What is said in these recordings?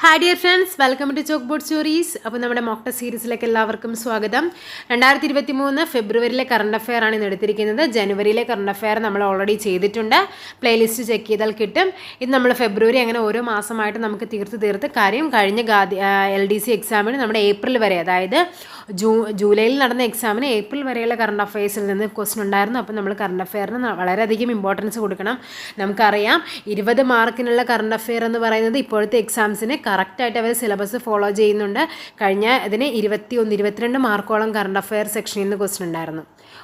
Hi dear friends, welcome to chalk board stories. അപ്പോൾ നമ്മുടെ mock test സീരീസിലേക്ക് എല്ലാവർക്കും സ്വാഗതം. 2023 ഫെബ്രുവരിയിലെ കറണ്ട് അഫെയർ ആണ് ഇന്ന് എടുത്തിരിക്കുന്നത്. ജനുവരിയിലെ കറണ്ട് അഫെയർ നമ്മൾ ഓൾറെഡി ചെയ്തിട്ടുണ്ട്. പ്ലേലിസ്റ്റ് ചെക്ക് ചെയ്താൽ കിട്ടും. ഇത് നമ്മൾ ഫെബ്രുവരി അങ്ങനെ ഓരോ മാസമായിട്ട് നമുക്ക് തീർത്ത് കാര്യം കഴിഞ്ഞ LDC എക്സാമിന് നമ്മുടെ ഏപ്രിൽ വരെ, അതായത് ജൂലൈയിൽ നടന്ന എക്സാമിന് ഏപ്രിൽ വരെയുള്ള കറണ്ട് അഫെയർസിൽ നിന്ന് ക്വസ്റ്റൻ ഉണ്ടായിരുന്നു. അപ്പോൾ നമ്മൾ കറണ്ട് അഫെയറിന് വളരെയധികം ഇമ്പോർട്ടൻസ് കൊടുക്കണം. നമുക്കറിയാം 20 മാർക്കിനുള്ള കറണ്ട് അഫെയർ എന്ന് പറയുന്നത് ഇപ്പോഴത്തെ എക്സാംസിന് കറക്റ്റായിട്ട് അവർ സിലബസ് ഫോളോ ചെയ്യുന്നുണ്ട്. കഴിഞ്ഞ ഇതിന് 21-22 മാർക്കോളം കറണ്ട് അഫെയർ സെക്ഷനിൽ നിന്ന് ക്വസ്റ്റൻ ഉണ്ടായിരുന്നു.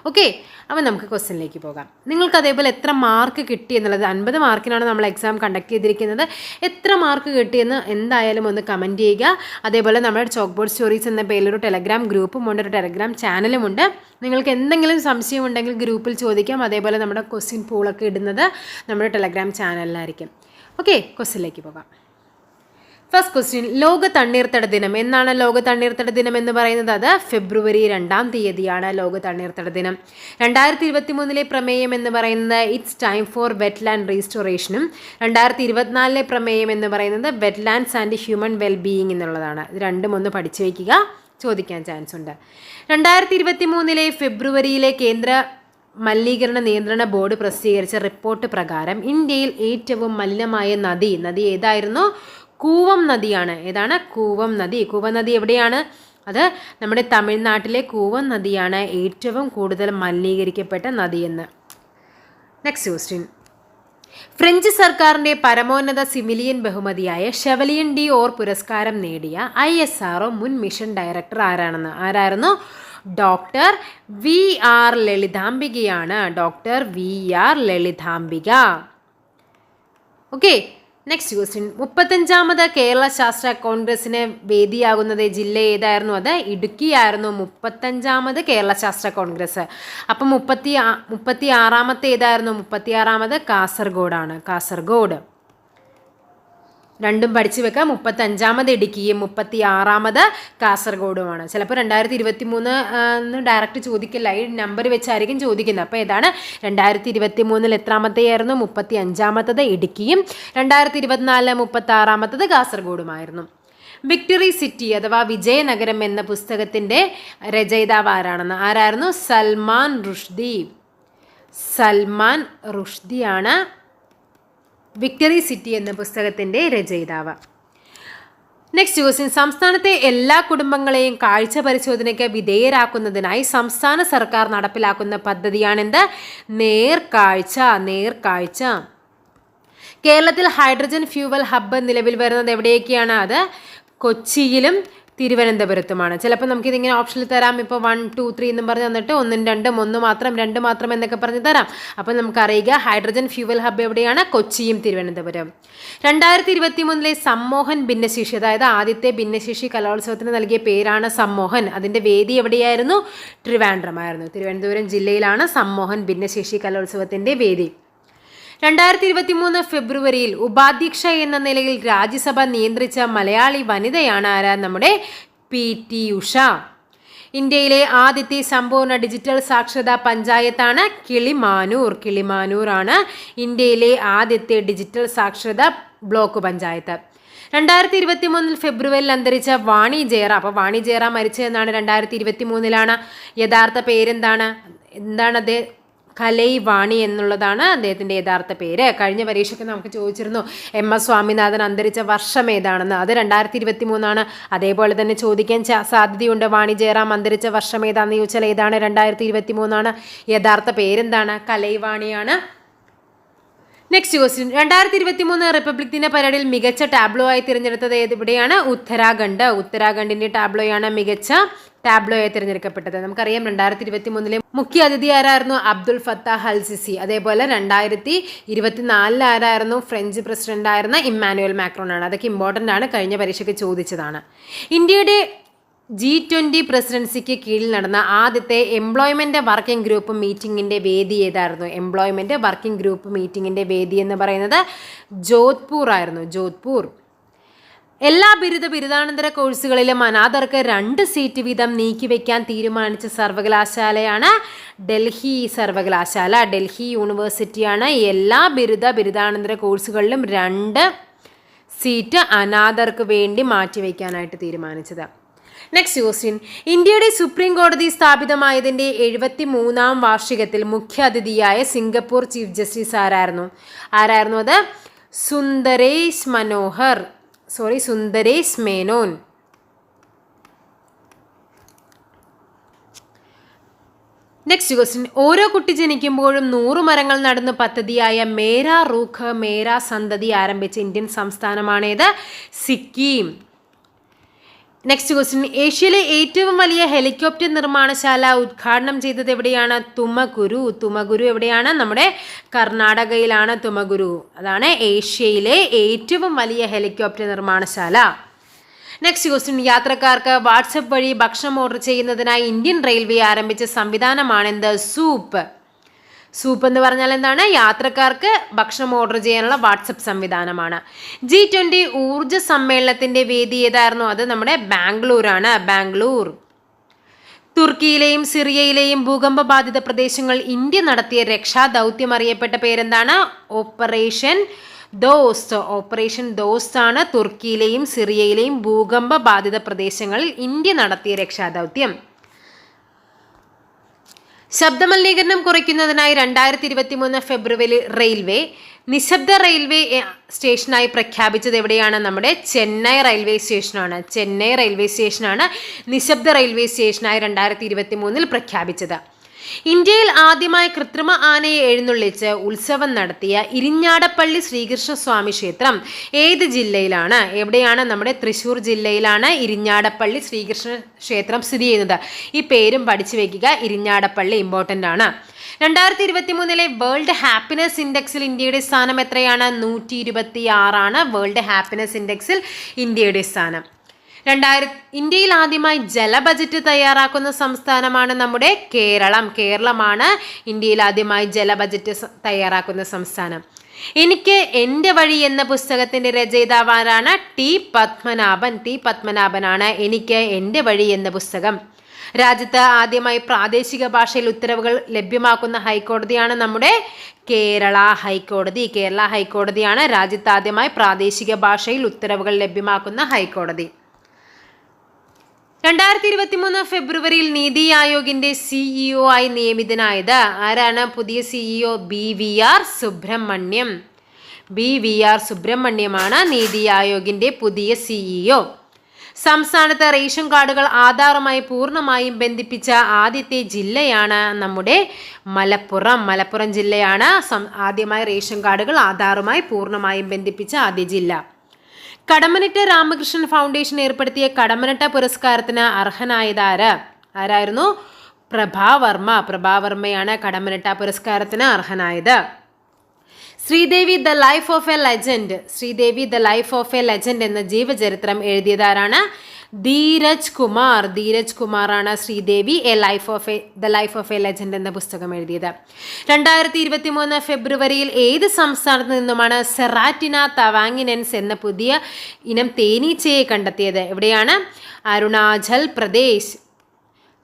ഓക്കെ, അപ്പോൾ നമുക്ക് ക്വസ്റ്റ്യനിലേക്ക് പോകാം. നിങ്ങൾക്ക് അതേപോലെ എത്ര മാർക്ക് കിട്ടി എന്നുള്ളത്, 50 മാർക്കിനാണ് നമ്മൾ എക്സാം കണ്ടക്ട് ചെയ്തിരിക്കുന്നത്. എത്ര മാർക്ക് കിട്ടിയെന്ന് എന്തായാലും ഒന്ന് കമൻറ്റ് ചെയ്യുക. അതേപോലെ നമ്മുടെ ചോക്ക് ബോർഡ് സ്റ്റോറീസ് എന്ന പേരിലൊരു ടെലഗ്രാം ഗ്രൂപ്പും ഉണ്ട്, ഒരു ടെലഗ്രാം ചാനലുമുണ്ട്. നിങ്ങൾക്ക് എന്തെങ്കിലും സംശയം ഉണ്ടെങ്കിൽ ഗ്രൂപ്പിൽ ചോദിക്കാം. അതേപോലെ നമ്മുടെ ക്വസ്റ്റ്യൻ പൂളൊക്കെ ഇടുന്നത് നമ്മുടെ ടെലഗ്രാം ചാനലിലായിരിക്കും. ഓക്കെ, ക്വസ്റ്റ്യനിലേക്ക് പോകാം. ഫസ്റ്റ് ക്വസ്റ്റ്യൻ, ലോക തണ്ണീർത്തട ദിനം എന്നാണ്? ലോക തണ്ണീർത്തട ദിനം എന്ന് പറയുന്നത് അത് ഫെബ്രുവരി 2-ാം തീയതിയാണ് ലോക തണ്ണീർത്തട ദിനം. 2023 പ്രമേയം എന്ന് പറയുന്നത് ഇറ്റ്സ് ടൈം ഫോർ വെറ്റ്ലാൻഡ് റീസ്റ്റോറേഷനും 2024 പ്രമേയം എന്ന് പറയുന്നത് വെറ്റ്ലാൻഡ്സ് ആൻഡ് ഹ്യൂമൻ വെൽബീയിങ് എന്നുള്ളതാണ്. ഇത് രണ്ടും ഒന്ന് പഠിച്ചു വയ്ക്കുക, ചോദിക്കാൻ ചാൻസ് ഉണ്ട്. 2023 ഫെബ്രുവരിയിലെ കേന്ദ്ര മലിനീകരണ നിയന്ത്രണ ബോർഡ് പ്രസിദ്ധീകരിച്ച റിപ്പോർട്ട് പ്രകാരം ഇന്ത്യയിൽ ഏറ്റവും മലിനമായ നദി ഏതായിരുന്നു? കൂവം നദിയാണ്. ഏതാണ്? കൂവം നദി. കൂവം നദി എവിടെയാണ്? അത് നമ്മുടെ തമിഴ്നാട്ടിലെ കൂവം നദിയാണ് ഏറ്റവും കൂടുതൽ മലിനീകരിക്കപ്പെട്ട നദിയെന്ന്. നെക്സ്റ്റ് ക്വസ്റ്റ്യൻ, ഫ്രഞ്ച് സർക്കാരിൻ്റെ പരമോന്നത സിവിലിയൻ ബഹുമതിയായ ഷെവലിയൻ ഡി ഓർ പുരസ്കാരം നേടിയ ISRO മുൻ മിഷൻ ഡയറക്ടർ ആരായിരുന്നു? ഡോക്ടർ VR ലളിതാംബികയാണ്. Doctor VR Lalithambika. Okay, next question, 35ാമത് കേരള ശാസ്ത്ര കോൺഗ്രസിന് വേദിയാകുന്നത് ജില്ല ഏതായിരുന്നു? അത് ഇടുക്കിയായിരുന്നു. 35ാമത് കേരള ശാസ്ത്ര കോൺഗ്രസ്. അപ്പം 36ാമത്തെ ഏതായിരുന്നു? 36ാമത് കാസർഗോഡാണ്. കാസർഗോഡ്. രണ്ടും പഠിച്ചു വെക്കാം. 35ാമത് ഇടുക്കിയും 36ാമത് കാസർഗോഡുമാണ്. ചിലപ്പോൾ 2023 ഡയറക്റ്റ് ചോദിക്കില്ല, ഈ നമ്പർ വെച്ചായിരിക്കും ചോദിക്കുന്നത്. അപ്പോൾ ഏതാണ്? 2023 എത്രാമത്തെയായിരുന്നു? 35ാമത്തത് ഇടുക്കിയും 2024 36ാമത്തത് കാസർഗോഡുമായിരുന്നു. വിക്ടറി സിറ്റി അഥവാ വിജയനഗരം എന്ന പുസ്തകത്തിൻ്റെ രചയിതാവ് ആരായിരുന്നു? സൽമാൻ റുഷ്ദിയാണ് വിക്ടറി സിറ്റി എന്ന പുസ്തകത്തിൻ്റെ രചയിതാവ്. നെക്സ്റ്റ് ക്വസ്റ്റ്യൻ, സംസ്ഥാനത്തെ എല്ലാ കുടുംബങ്ങളെയും കാഴ്ച പരിശോധനയ്ക്ക് വിധേയരാക്കുന്നതിനായി സംസ്ഥാന സർക്കാർ നടപ്പിലാക്കുന്ന പദ്ധതിയാണെന്ത്? നേർക്കാഴ്ച. കേരളത്തിൽ ഹൈഡ്രജൻ ഫ്യൂവൽ ഹബ്ബ് നിലവിൽ വരുന്നത് എവിടെയൊക്കെയാണ്? അത് കൊച്ചിയിലും തിരുവനന്തപുരത്തുമാണ്. ചിലപ്പോൾ നമുക്കിതിങ്ങനെ ഓപ്ഷനിൽ തരാം. ഇപ്പോൾ 1, 2, 3 എന്നും പറഞ്ഞ് തന്നിട്ട് 1, 2, 1 മാത്രം, 2 മാത്രം എന്നൊക്കെ പറഞ്ഞ് തരാം. അപ്പോൾ നമുക്കറിയുക ഹൈഡ്രജൻ ഫ്യൂവൽ ഹബ്ബ് എവിടെയാണ്? കൊച്ചിയും തിരുവനന്തപുരം. 2023 സമ്മോഹൻ ഭിന്നശേഷി, അതായത് ആദ്യത്തെ ഭിന്നശേഷി കലോത്സവത്തിന് നൽകിയ പേരാണ് സമ്മോഹൻ. അതിൻ്റെ വേദി എവിടെയായിരുന്നു? ട്രിവാൻഡ്രമായിരുന്നു. തിരുവനന്തപുരം ജില്ലയിലാണ് സമ്മോഹൻ ഭിന്നശേഷി കലോത്സവത്തിൻ്റെ വേദി. 2023 ഫെബ്രുവരിയിൽ ഉപാധ്യക്ഷ എന്ന നിലയിൽ രാജ്യസഭ നിയന്ത്രിച്ച മലയാളി വനിതയാണ് ആരാ? നമ്മുടെ PT ഉഷ. ഇന്ത്യയിലെ ആദ്യത്തെ സമ്പൂർണ്ണ ഡിജിറ്റൽ സാക്ഷരതാ പഞ്ചായത്താണ് കിളിമാനൂർ ആണ് ഇന്ത്യയിലെ ആദ്യത്തെ ഡിജിറ്റൽ സാക്ഷരതാ ബ്ലോക്ക് പഞ്ചായത്ത്. 2023 ഫെബ്രുവരിയിൽ അന്തരിച്ച വാണി ജയറാം. അപ്പോൾ വാണി ജയറാം മരിച്ചതെന്നാണ് 2023. യഥാർത്ഥ പേരെന്താണ്? അത് കലൈവാണി എന്നുള്ളതാണ് അദ്ദേഹത്തിൻ്റെ യഥാർത്ഥ പേര്. കഴിഞ്ഞ പരീക്ഷയ്ക്ക് നമുക്ക് ചോദിച്ചിരുന്നു MS സ്വാമിനാഥൻ അന്തരിച്ച വർഷം ഏതാണെന്ന്. അത് 2023. അതേപോലെ തന്നെ ചോദിക്കാൻ സാധ്യതയുണ്ട്. വാണി ജയറാം അന്തരിച്ച വർഷം ഏതാണെന്ന് ചോദിച്ചാൽ ഏതാണ്? 2023. യഥാർത്ഥ പേരെന്താണ്? കലൈവാണിയാണ്. നെക്സ്റ്റ് ക്വസ്റ്റ്യൻ, 2023 റിപ്പബ്ലിക് ദിന പരേഡിൽ മികച്ച ടാബ്ലോ ആയി തിരഞ്ഞെടുത്തത് എവിടെയാണ്? ഉത്തരാഖണ്ഡിൻ്റെ ടാബ്ലോയാണ് മികച്ച ടാബ്ലോ ആയി തിരഞ്ഞെടുക്കപ്പെട്ടത്. നമുക്കറിയാം 2023 മുഖ്യ അതിഥി ആരായിരുന്നു? Abdul Fattah al Sisi. അതേപോലെ 2024 ആരായിരുന്നു? ഫ്രഞ്ച് പ്രസിഡന്റ് ആയിരുന്ന ഇമ്മാനുവൽ മാക്രോൺ ആണ്. അതൊക്കെ ഇമ്പോർട്ടൻ്റ് ആണ്, കഴിഞ്ഞ പരീക്ഷയ്ക്ക് ചോദിച്ചതാണ്. ഇന്ത്യയുടെ G20 പ്രസിഡൻസിക്ക് കീഴിൽ നടന്ന ആദ്യത്തെ എംപ്ലോയ്മെൻറ്റ് വർക്കിംഗ് ഗ്രൂപ്പ് മീറ്റിങ്ങിൻ്റെ വേദി ഏതായിരുന്നു? എംപ്ലോയ്മെൻറ്റ് വർക്കിംഗ് ഗ്രൂപ്പ് മീറ്റിങ്ങിൻ്റെ വേദി എന്ന് പറയുന്നത് ജോധ്പൂർ ആയിരുന്നു. ജോധ്പൂർ. എല്ലാ ബിരുദാനന്തര കോഴ്സുകളിലും അനാഥർക്ക് 2 സീറ്റ് വീതം നീക്കിവെക്കാൻ തീരുമാനിച്ച സർവകലാശാലയാണ് ഡൽഹി സർവകലാശാല. ഡൽഹി യൂണിവേഴ്സിറ്റിയാണ് എല്ലാ ബിരുദാനന്തര കോഴ്സുകളിലും 2 സീറ്റ് അനാഥർക്ക് വേണ്ടി മാറ്റിവെക്കാനായിട്ട് തീരുമാനിച്ചത്. നെക്സ്റ്റ് ക്വസ്റ്റ്യൻ, ഇന്ത്യയുടെ സുപ്രീം കോടതി സ്ഥാപിതമായതിൻ്റെ 73-ാം വാർഷികത്തിൽ മുഖ്യ അതിഥിയായ സിംഗപ്പൂർ ചീഫ് ജസ്റ്റിസ് ആരായിരുന്നു അത്? സുന്ദരേശ് മേനോൻ. നെക്സ്റ്റ് ക്വസ്റ്റ്യൻ, ഓരോ കുട്ടി ജനിക്കുമ്പോഴും 100 മരങ്ങൾ നടുന്ന പദ്ധതിയായ മേരാ റൂഖ് മേരാ സന്തതി ആരംഭിച്ച ഇന്ത്യൻ സംസ്ഥാനമാണേത്? സിക്കിം. നെക്സ്റ്റ് ക്വസ്റ്റ്യൻ, ഏഷ്യയിലെ ഏറ്റവും വലിയ ഹെലികോപ്റ്റർ നിർമ്മാണശാല ഉദ്ഘാടനം ചെയ്തത് എവിടെയാണ്? തുമകുരു എവിടെയാണ്? നമ്മുടെ കർണാടകയിലാണ് തുമകുരു. അതാണ് ഏഷ്യയിലെ ഏറ്റവും വലിയ ഹെലികോപ്റ്റർ നിർമ്മാണശാല. നെക്സ്റ്റ് ക്വസ്റ്റ്യൻ, യാത്രക്കാർക്ക് വാട്സപ്പ് വഴി ഭക്ഷണം ഓർഡർ ചെയ്യുന്നതിനായി ഇന്ത്യൻ റെയിൽവേ ആരംഭിച്ച സംവിധാനമാണെന്ത്? സൂപ്പ് എന്ന് പറഞ്ഞാൽ എന്താണ്? യാത്രക്കാർക്ക് ഭക്ഷണം ഓർഡർ ചെയ്യാനുള്ള വാട്സപ്പ് സംവിധാനമാണ്. G20 ഊർജ സമ്മേളനത്തിന്റെ വേദി ഏതായിരുന്നു? അത് നമ്മുടെ ബാംഗ്ലൂർ. തുർക്കിയിലെയും സിറിയയിലെയും ഭൂകമ്പ ബാധിത പ്രദേശങ്ങൾ ഇന്ത്യ നടത്തിയ രക്ഷാദൗത്യം അറിയപ്പെട്ട പേരെന്താണ്? ഓപ്പറേഷൻ ദോസ്ത് ആണ് തുർക്കിയിലെയും സിറിയയിലെയും ഭൂകമ്പ ബാധിത പ്രദേശങ്ങളിൽ ഇന്ത്യ നടത്തിയ രക്ഷാദൗത്യം. ശബ്ദമലിനീകരണം കുറയ്ക്കുന്നതിനായി 2023 ഫെബ്രുവരി റെയിൽവേ നിശബ്ദ റെയിൽവേ സ്റ്റേഷനായി പ്രഖ്യാപിച്ചത് എവിടെയാണ്? നമ്മുടെ ചെന്നൈ റെയിൽവേ സ്റ്റേഷനാണ് നിശബ്ദ റെയിൽവേ സ്റ്റേഷനായി 2023 പ്രഖ്യാപിച്ചത്. ഇന്ത്യയിൽ ആദ്യമായി കൃത്രിമ ആനയെ എഴുന്നള്ളിച്ച് ഉത്സവം നടത്തിയ ഇരിഞ്ഞാടപ്പള്ളി ശ്രീകൃഷ്ണസ്വാമി ക്ഷേത്രം ഏത് ജില്ലയിലാണ്? എവിടെയാണ്? നമ്മുടെ തൃശ്ശൂർ ജില്ലയിലാണ് ഇരിഞ്ഞാടപ്പള്ളി ശ്രീകൃഷ്ണ ക്ഷേത്രം സ്ഥിതി ചെയ്യുന്നത്. ഈ പേരും പഠിച്ചു വെക്കുക, ഇരിഞ്ഞാടപ്പള്ളി ഇമ്പോർട്ടൻ്റ് ആണ്. 2023 വേൾഡ് ഹാപ്പിനെസ് ഇൻഡെക്സിൽ ഇന്ത്യയുടെ സ്ഥാനം എത്രയാണ്? 126 വേൾഡ് ഹാപ്പിനെസ് ഇൻഡെക്സിൽ ഇന്ത്യയുടെ സ്ഥാനം. ഇന്ത്യയിൽ ആദ്യമായി ജല ബജറ്റ് തയ്യാറാക്കുന്ന സംസ്ഥാനമാണ് നമ്മുടെ കേരളമാണ് ഇന്ത്യയിൽ ആദ്യമായി ജല ബജറ്റ് തയ്യാറാക്കുന്ന സംസ്ഥാനം. എനിക്ക് എൻ്റെ വഴി എന്ന പുസ്തകത്തിന്റെ രചയിതാവാരാണ്? ടി പത്മനാഭനാണ് എനിക്ക് എൻ്റെ വഴി എന്ന പുസ്തകം. രാജ്യത്ത് ആദ്യമായി പ്രാദേശിക ഭാഷയിൽ ഉത്തരവുകൾ ലഭ്യമാക്കുന്ന ഹൈക്കോടതിയാണ് നമ്മുടെ കേരള ഹൈക്കോടതിയാണ് രാജ്യത്ത് ആദ്യമായി പ്രാദേശിക ഭാഷയിൽ ഉത്തരവുകൾ ലഭ്യമാക്കുന്ന ഹൈക്കോടതി. 2023 ഫെബ്രുവരിയിൽ നീതി ആയോഗിന്റെ CEO ആയി നിയമിതനായത് ആരാണ്? പുതിയ CEO BVR സുബ്രഹ്മണ്യമാണ് നീതി ആയോഗിന്റെ പുതിയ CEO. സംസ്ഥാനത്ത് റേഷൻ കാർഡുകൾ ആധാറുമായി പൂർണ്ണമായും ബന്ധിപ്പിച്ച ആദ്യത്തെ ജില്ലയാണ് നമ്മുടെ മലപ്പുറം ജില്ലയാണ് ആദ്യമായി റേഷൻ കാർഡുകൾ ആധാറുമായി പൂർണ്ണമായും ബന്ധിപ്പിച്ച ആദ്യ ജില്ല. കടമ്മനിട്ട രാമകൃഷ്ണൻ ഫൗണ്ടേഷൻ ഏർപ്പെടുത്തിയ കടമ്മനിട്ട പുരസ്കാരത്തിന് അർഹനായത് ആരായിരുന്നു? പ്രഭാവർമ്മയാണ് കടമ്മനിട്ട പുരസ്കാരത്തിന് അർഹനായത്. Sridevi the life of a legend എന്ന ജീവചരിത്രം എഴുതിയതാരാണ്? ധീരജ് കുമാറാണ് Sridevi the life of a legend എന്ന പുസ്തകം എഴുതിയത്. 2023 ഫെബ്രുവരിയിൽ ഏത് സംസ്ഥാനത്ത് നിന്നുമാണ് സെറാറ്റിന തവാങ്ങിനൻസ് എന്ന പുതിയ ഇനം തേനീച്ചയെ കണ്ടെത്തിയത്? എവിടെയാണ്? അരുണാചൽ പ്രദേശ്.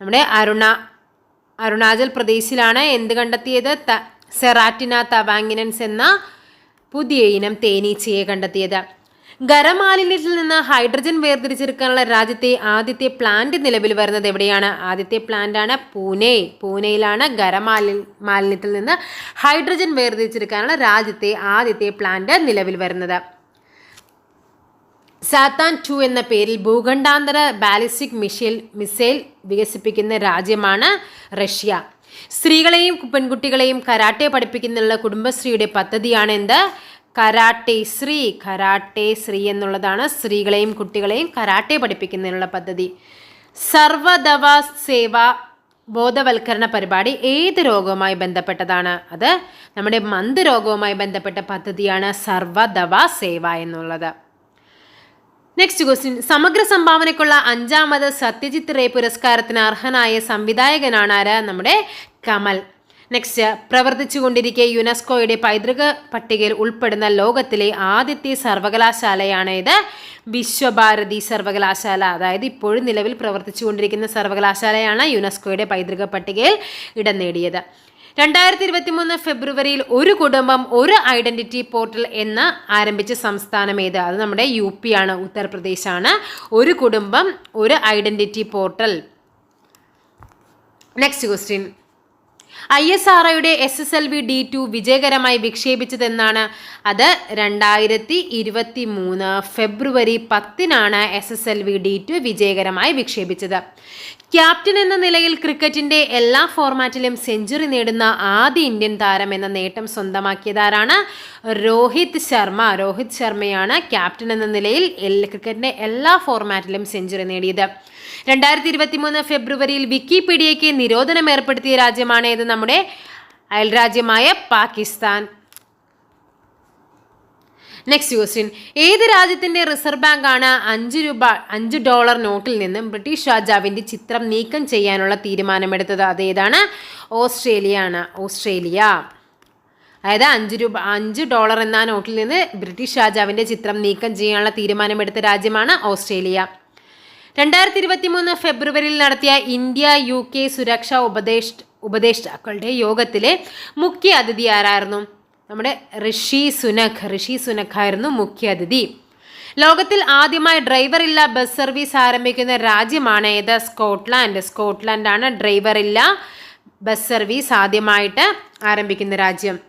നമ്മുടെ അരുണാചൽ പ്രദേശിലാണ് എന്ത് കണ്ടെത്തിയത്? സെറാറ്റിന തവാങ്ങിനൻസ് എന്ന പുതിയ ഇനം തേനീച്ചയെ കണ്ടെത്തിയത്. ഖരമാലിന്യത്തിൽ നിന്ന് ഹൈഡ്രജൻ വേർതിരിച്ചെടുക്കാനുള്ള രാജ്യത്തെ ആദ്യത്തെ പ്ലാന്റ് നിലവിൽ വരുന്നത് എവിടെയാണ്? ആദ്യത്തെ പ്ലാന്റ് ആണ് പൂനെയിലാണ് ഖരമാലിന്യത്തിൽ നിന്ന് ഹൈഡ്രജൻ വേർതിരിച്ചെടുക്കാനുള്ള രാജ്യത്തെ ആദ്യത്തെ പ്ലാന്റ് നിലവിൽ വരുന്നത്. സാത്താൻ 2 എന്ന പേരിൽ ഭൂഖണ്ഡാന്തര ബാലിസ്റ്റിക് മിസൈൽ വികസിപ്പിക്കുന്ന രാജ്യമാണ് റഷ്യ. സ്ത്രീകളെയും പെൺകുട്ടികളെയും കരാട്ടെ പഠിപ്പിക്കുന്നുള്ള കുടുംബശ്രീയുടെ പദ്ധതിയാണ് എന്ത്? കരാട്ടെ ശ്രീ എന്നുള്ളതാണ് സ്ത്രീകളെയും കുട്ടികളെയും കരാട്ടെ പഠിപ്പിക്കുന്നതിനുള്ള പദ്ധതി. സർവ്വദവ സേവ ബോധവൽക്കരണ പരിപാടി ഏത് രോഗവുമായി ബന്ധപ്പെട്ടതാണ്? അത് നമ്മുടെ മന്ത് രോഗവുമായി ബന്ധപ്പെട്ട പദ്ധതിയാണ് സർവ്വദവ സേവ എന്നുള്ളത്. നെക്സ്റ്റ് ക്വസ്റ്റ്യൻ, സമഗ്ര സംഭാവനയ്ക്കുള്ള 5ാമത് സത്യജിത് റേ പുരസ്കാരത്തിന് അർഹനായ സംവിധായകനാണ് ആര്? നമ്മുടെ കമൽ. നെക്സ്റ്റ്, പ്രവർത്തിച്ചുകൊണ്ടിരിക്കെ യുനെസ്കോയുടെ പൈതൃക പട്ടികയിൽ ഉൾപ്പെടുന്ന ലോകത്തിലെ ആദ്യത്തെ സർവകലാശാലയാണ് ഇത്? വിശ്വഭാരതി സർവകലാശാല. അതായത് ഇപ്പോഴും നിലവിൽ പ്രവർത്തിച്ചുകൊണ്ടിരിക്കുന്ന സർവകലാശാലയാണ് യുനെസ്കോയുടെ പൈതൃക പട്ടികയിൽ ഇടം നേടിയത്. 2023 ഫെബ്രുവരിയിൽ ഒരു കുടുംബം ഒരു ഐഡന്റിറ്റി പോർട്ടൽ എന്ന് ആരംഭിച്ച സംസ്ഥാനം ഏത്? അത് നമ്മുടെ UP ആണ്, ഉത്തർപ്രദേശാണ്. ഒരു കുടുംബം ഒരു ഐഡന്റിറ്റി പോർട്ടൽ. Next question. ISROയുടെ SSLV D2 വിജയകരമായി വിക്ഷേപിച്ചതെന്നാണ്? അത് 2023 ഫെബ്രുവരി 10 SSLV D2 വിജയകരമായി വിക്ഷേപിച്ചത്. ക്യാപ്റ്റൻ എന്ന നിലയിൽ ക്രിക്കറ്റിന്റെ എല്ലാ ഫോർമാറ്റിലും സെഞ്ചുറി നേടുന്ന ആദ്യ ഇന്ത്യൻ താരം എന്ന നേട്ടം സ്വന്തമാക്കിയതാരാണ്? രോഹിത് ശർമ്മയാണ് ക്യാപ്റ്റൻ എന്ന നിലയിൽ ക്രിക്കറ്റിന്റെ എല്ലാ ഫോർമാറ്റിലും സെഞ്ചുറി നേടിയത്. 2023 ഫെബ്രുവരിയിൽ വിക്കിപീഡിയയ്ക്ക് നിരോധനം ഏർപ്പെടുത്തിയ രാജ്യമാണ് ഇത്? നമ്മുടെ അയൽരാജ്യമായ പാകിസ്ഥാൻ. Next question. ഏത് രാജ്യത്തിന്റെ റിസർവ് ബാങ്ക് ആണ് $5 നോട്ടിൽ നിന്നും ബ്രിട്ടീഷ് രാജാവിന്റെ ചിത്രം നീക്കം ചെയ്യാനുള്ള തീരുമാനമെടുത്തത്? അതേതാണ്? ഓസ്ട്രേലിയ. അതായത് $5 എന്ന നോട്ടിൽ നിന്ന് ബ്രിട്ടീഷ് രാജാവിന്റെ ചിത്രം നീക്കം ചെയ്യാനുള്ള തീരുമാനമെടുത്ത രാജ്യമാണ് ഓസ്ട്രേലിയ. 2023 ഫെബ്രുവരിയിൽ നടത്തിയ ഇന്ത്യ UK സുരക്ഷാ ഉപദേഷ്ടാക്കളുടെ യോഗത്തിലെ മുഖ്യ അതിഥി ആരായിരുന്നു? നമ്മുടെ ഋഷി സുനക് ആയിരുന്നു മുഖ്യ അതിഥി. ലോകത്തിൽ ആദ്യമായി ഡ്രൈവർ ഇല്ല ബസ് സർവീസ് ആരംഭിക്കുന്ന രാജ്യമാണ് ഏത്? സ്കോട്ട്ലാൻഡാണ് ഡ്രൈവർ ഇല്ല ബസ് സർവീസ് ആദ്യമായിട്ട് ആരംഭിക്കുന്ന രാജ്യം.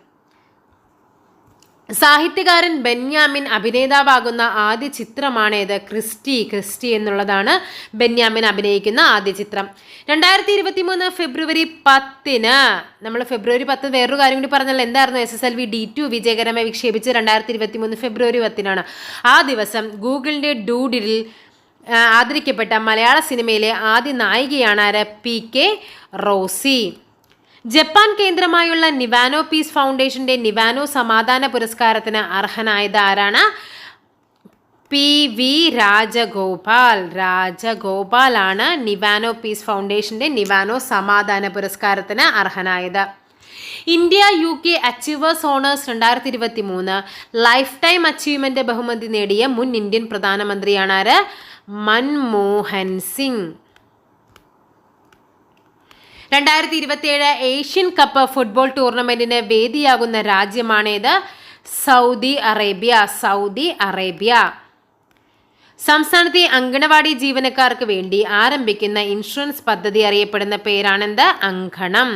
സാഹിത്യകാരൻ ബെന്യാമിൻ അഭിനേതാവാകുന്ന ആദ്യ ചിത്രമാണ് ഏത്? ക്രിസ്റ്റി എന്നുള്ളതാണ് ബെന്യാമിൻ അഭിനയിക്കുന്ന ആദ്യ ചിത്രം. 2023 ഫെബ്രുവരി 10 നമ്മൾ ഫെബ്രുവരി 10 വേറൊരു കാര്യം കൂടി പറഞ്ഞാൽ എന്തായിരുന്നു? SSLV D2 വിജയകരമായി വിക്ഷേപിച്ച് 2023 ഫെബ്രുവരി 10 ആ ദിവസം ഗൂഗിളിന്റെ ഡൂഡിലിൽ ആദരിക്കപ്പെട്ട മലയാള സിനിമയിലെ ആദ്യ നായികയാണ് ആര്? PK റോസി. ജപ്പാൻ കേന്ദ്രമായുള്ള നിവാനോ പീസ് ഫൗണ്ടേഷന്റെ നിവാനോ സമാധാന പുരസ്കാരത്തിന് അർഹനായത് ആരാണ്? PV രാജഗോപാലാണ് നിവാനോ പീസ് ഫൗണ്ടേഷന്റെ നിവാനോ സമാധാന പുരസ്കാരത്തിന് അർഹനായത്. India UK achievers honours 2023 lifetime achievement ബഹുമതി നേടിയ മുൻ ഇന്ത്യൻ പ്രധാനമന്ത്രിയാണ് ആര്? Manmohan Singh. 2027 Asian cup football ടൂർണമെന്റിന് വേദിയാകുന്ന രാജ്യമാണേത്? Saudi Arabia. സംസ്ഥാനത്തെ അങ്കണവാടി ജീവനക്കാർക്ക് വേണ്ടി ആരംഭിക്കുന്ന ഇൻഷുറൻസ് പദ്ധതി അറിയപ്പെടുന്ന പേരാണെന്ത്? അങ്കണം.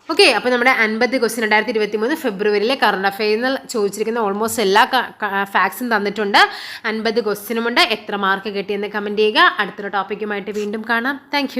ഓക്കെ, അപ്പോൾ നമ്മുടെ 50 ക്വസ്റ്റ്യൻ 2023 ഫെബ്രുവരിയിലെ കറണ്ട് അഫെയറിൽ ചോദിച്ചിരിക്കുന്ന ഓൾമോസ്റ്റ് എല്ലാ ഫാക്ട്സും തന്നിട്ടുണ്ട്. 50 ക്വസ്റ്റ്യനുമുണ്ട്. എത്ര മാർക്ക് കിട്ടിയെന്ന് കമൻറ്റ് ചെയ്യുക. അടുത്തൊരു ടോപ്പിക്കുമായിട്ട് വീണ്ടും കാണാം. താങ്ക്